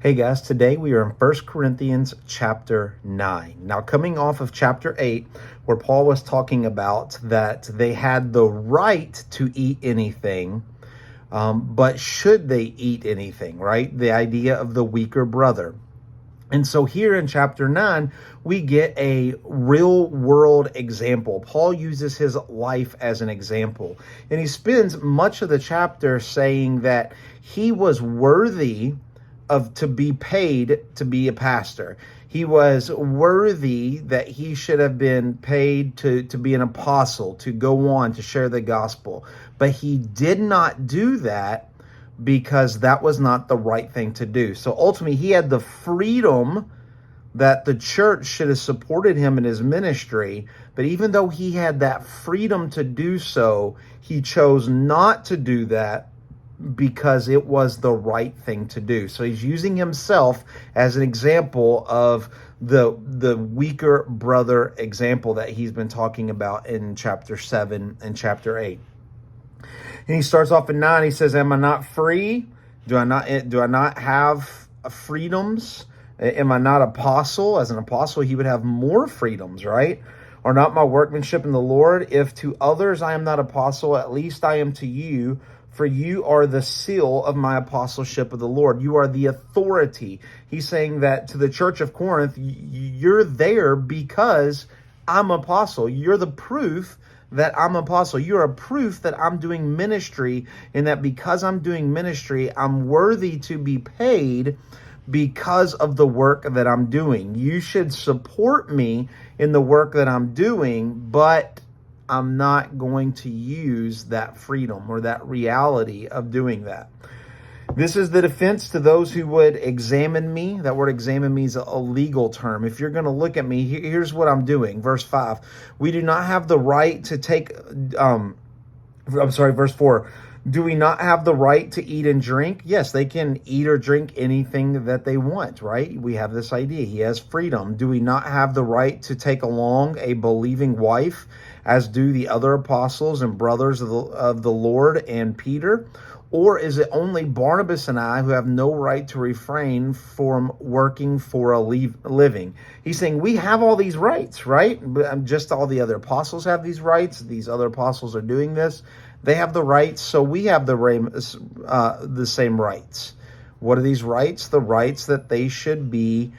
Hey guys, today we are in 1 Corinthians chapter 9. Now, coming off of chapter 8, where Paul was talking about that they had the right to eat anything, but should they eat anything, right? The idea of the weaker brother. And so here in chapter 9, we get a real world example. Paul uses his life as an example. And he spends much of the chapter saying that he was worthy to be paid to be a pastor. He was worthy that he should have been paid to be an apostle, to go on to share the gospel. But he did not do that because that was not the right thing to do. So ultimately, he had the freedom that the church should have supported him in his ministry. But even though he had that freedom to do so, he chose not to do that because it was the right thing to do. So he's using himself as an example of the weaker brother example that he's been talking about in chapter 7 and chapter 8. And he starts off in 9. He says, "Am I not free? Do I not have freedoms? Am I not apostle? As an apostle, he would have more freedoms, right? Are not my workmanship in the Lord? If to others I am not apostle, at least I am to you. For you are the seal of my apostleship of the Lord." You are the authority. He's saying that to the church of Corinth, you're there because I'm apostle. You're the proof that I'm apostle. You're a proof that I'm doing ministry, and that because I'm doing ministry, I'm worthy to be paid because of the work that I'm doing. You should support me in the work that I'm doing, but I'm not going to use that freedom or that reality of doing that. This is the defense to those who would examine me. That word examine me is a legal term. If you're going to look at me, here's what I'm doing. Verse 5, we do not have the right to take, verse 4, do we not have the right to eat and drink? Yes, they can eat or drink anything that they want, right? We have this idea. He has freedom. Do we not have the right to take along a believing wife, as do the other apostles and brothers of the Lord and Peter? Or is it only Barnabas and I who have no right to refrain from working for a living? He's saying we have all these rights, right? Just all the other apostles have these rights. These other apostles are doing this. They have the rights, so we have the same rights. What are these rights? The rights that they should be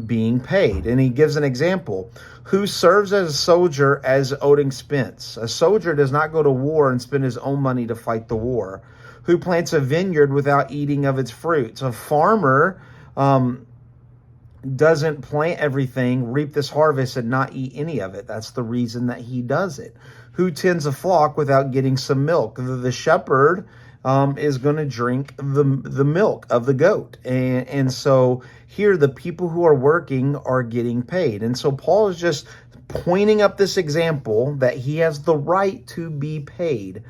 being paid. And he gives an example. Who serves as a soldier as owed expense? A soldier does not go to war and spend his own money to fight the war. Who plants a vineyard without eating of its fruits? A farmer doesn't plant everything, reap this harvest, and not eat any of it. That's the reason that he does it. Who tends a flock without getting some milk? The shepherd is going to drink the milk of the goat. And so here the people who are working are getting paid. And so Paul is just pointing up this example that he has the right to be paid.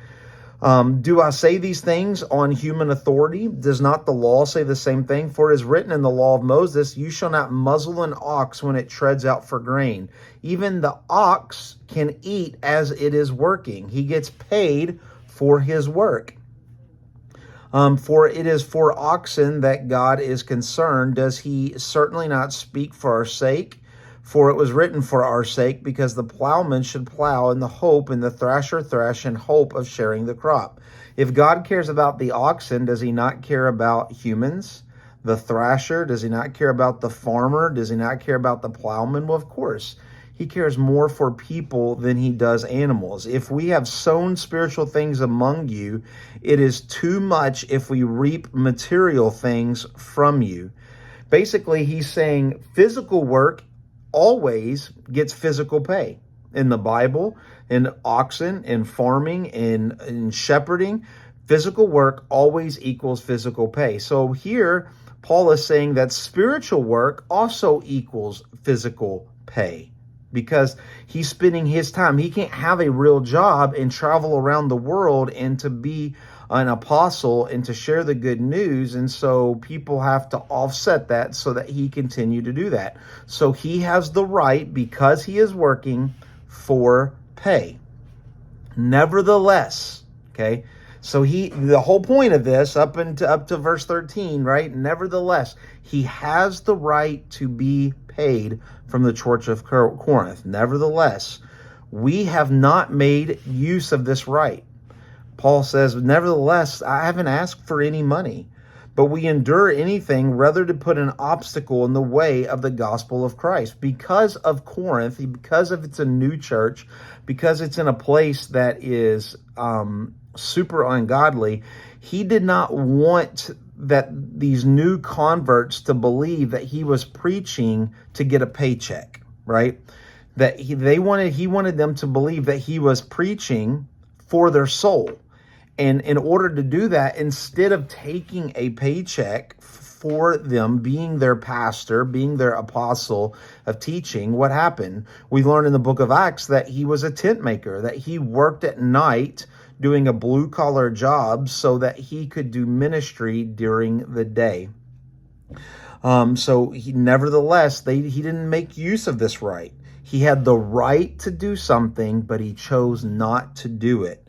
Do I say these things on human authority? Does not the law say the same thing? For it is written in the law of Moses, you shall not muzzle an ox when it treads out for grain. Even the ox can eat as it is working. He gets paid for his work. For it is for oxen that God is concerned. Does he certainly not speak for our sake? For it was written for our sake, because the plowman should plow in the hope, and the thrasher thresh in hope of sharing the crop. If God cares about the oxen, does he not care about humans? The thrasher, does he not care about the farmer? Does he not care about the plowman? Well, of course. He cares more for people than he does animals. If we have sown spiritual things among you, it is too much if we reap material things from you. Basically, he's saying physical work always gets physical pay. In the Bible, in oxen, in farming, in shepherding, physical work always equals physical pay. So here, Paul is saying that spiritual work also equals physical pay, because he's spending his time. He can't have a real job and travel around the world and to be an apostle and to share the good news. And so people have to offset that so that he continue to do that. So he has the right, because he is working, for pay. Nevertheless, okay, So the whole point of this up to verse 13, right? Nevertheless, he has the right to be paid from the church of Corinth. Nevertheless, we have not made use of this right. Paul says, nevertheless, I haven't asked for any money, but we endure anything rather to put an obstacle in the way of the gospel of Christ. Because of Corinth, because of it's a new church, because it's in a place that is super ungodly, he did not want that these new converts to believe that he was preaching to get a paycheck, right? That he wanted them to believe that he was preaching for their soul. And in order to do that, instead of taking a paycheck for them, being their pastor, being their apostle of teaching, what happened? We learn in the book of Acts that he was a tent maker, that he worked at night doing a blue-collar job so that he could do ministry during the day. Nevertheless, he didn't make use of this right. He had the right to do something, but he chose not to do it.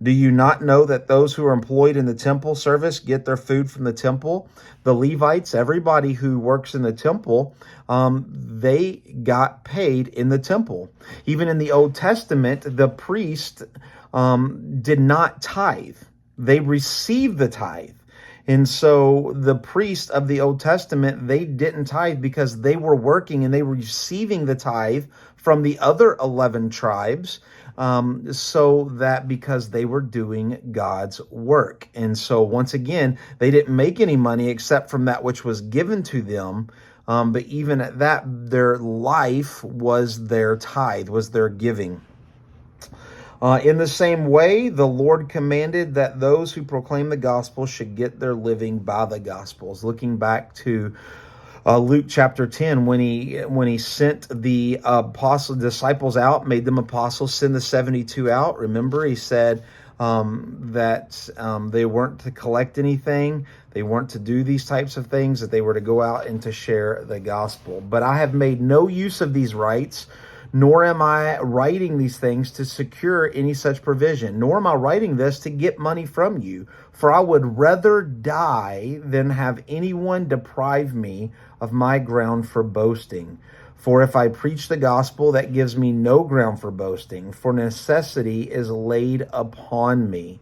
Do you not know that those who are employed in the temple service get their food from the temple? The Levites, everybody who works in the temple, they got paid in the temple. Even in the Old Testament, the priest did not tithe. They received the tithe. And so the priests of the Old Testament, they didn't tithe because they were working and they were receiving the tithe from the other 11 tribes. So that because they were doing God's work. And so once again, they didn't make any money except from that which was given to them. But even at that, their life was their tithe, was their giving. In the same way, the Lord commanded that those who proclaim the gospel should get their living by the gospels. Looking back to Luke chapter 10, when he sent the disciples out, made them apostles, send the 72 out. Remember, he said that they weren't to collect anything. They weren't to do these types of things, that they were to go out and to share the gospel. But I have made no use of these rights, nor am I writing these things to secure any such provision, nor am I writing this to get money from you. For I would rather die than have anyone deprive me of my ground for boasting. For if I preach the gospel, that gives me no ground for boasting, for necessity is laid upon me.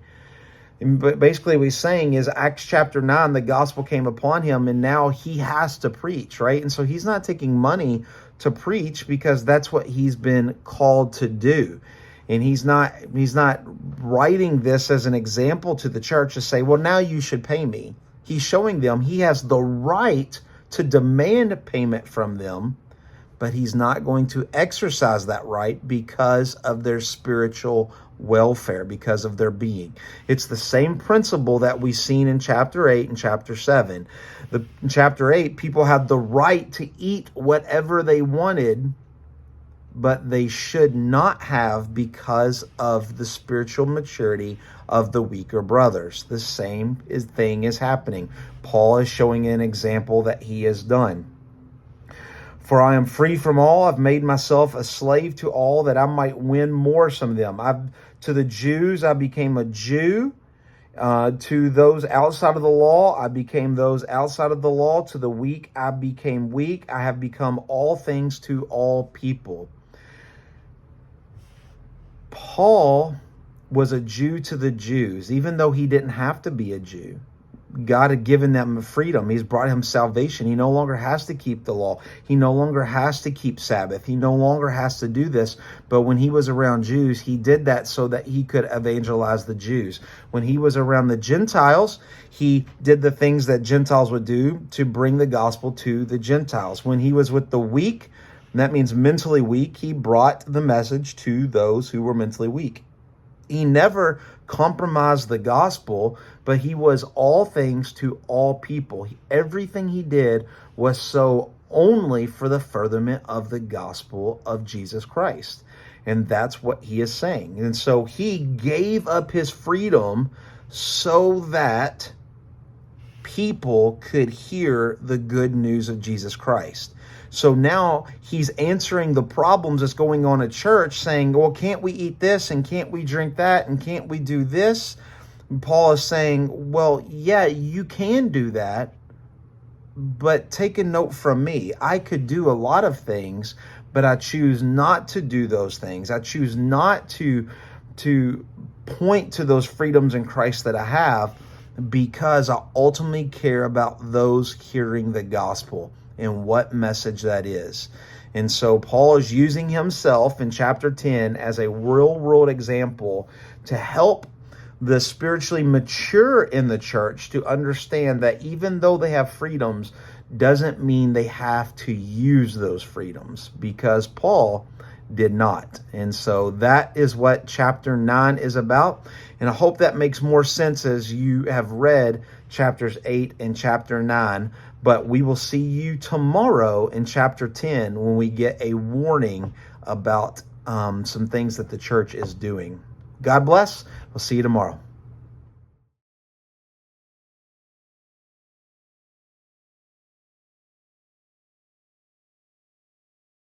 But basically what he's saying is Acts chapter 9, the gospel came upon him and now he has to preach, right? And so he's not taking money to preach because that's what he's been called to do. And he's not writing this as an example to the church to say, well, now you should pay me. He's showing them he has the right to demand payment from them, but he's not going to exercise that right because of their spiritual welfare, because of their being. It's the same principle that we've seen in chapter 8 and chapter 7. In chapter 8, people had the right to eat whatever they wanted, but they should not have because of the spiritual maturity of the weaker brothers. The same thing is happening. Paul is showing an example that he has done. For I am free from all. I've made myself a slave to all that I might win more some of them. To the Jews, I became a Jew. To those outside of the law, I became those outside of the law. To the weak, I became weak. I have become all things to all people. Paul was a Jew to the Jews, even though he didn't have to be a Jew. God had given them freedom. He's brought him salvation. He no longer has to keep the law. He no longer has to keep Sabbath. He no longer has to do this. But when he was around Jews, he did that so that he could evangelize the Jews. When he was around the Gentiles, he did the things that Gentiles would do to bring the gospel to the Gentiles. When he was with the weak, and that means mentally weak, he brought the message to those who were mentally weak. He never compromised the gospel, but he was all things to all people. Everything he did was so only for the furtherment of the gospel of Jesus Christ. And that's what he is saying. And so he gave up his freedom so that people could hear the good news of Jesus Christ. So now he's answering the problems that's going on at church, saying, well, can't we eat this and can't we drink that and can't we do this? Paul is saying, well, yeah, you can do that, but take a note from me. I could do a lot of things, but I choose not to do those things. I choose not to point to those freedoms in Christ that I have, because I ultimately care about those hearing the gospel and what message that is. And so Paul is using himself in chapter 10 as a real world example to help the spiritually mature in the church to understand that even though they have freedoms, doesn't mean they have to use those freedoms, because Paul did not. And so that is what chapter 9 is about. And I hope that makes more sense as you have read chapters 8 and chapter 9. But we will see you tomorrow in chapter 10 when we get a warning about some things that the church is doing. God bless. We'll see you tomorrow.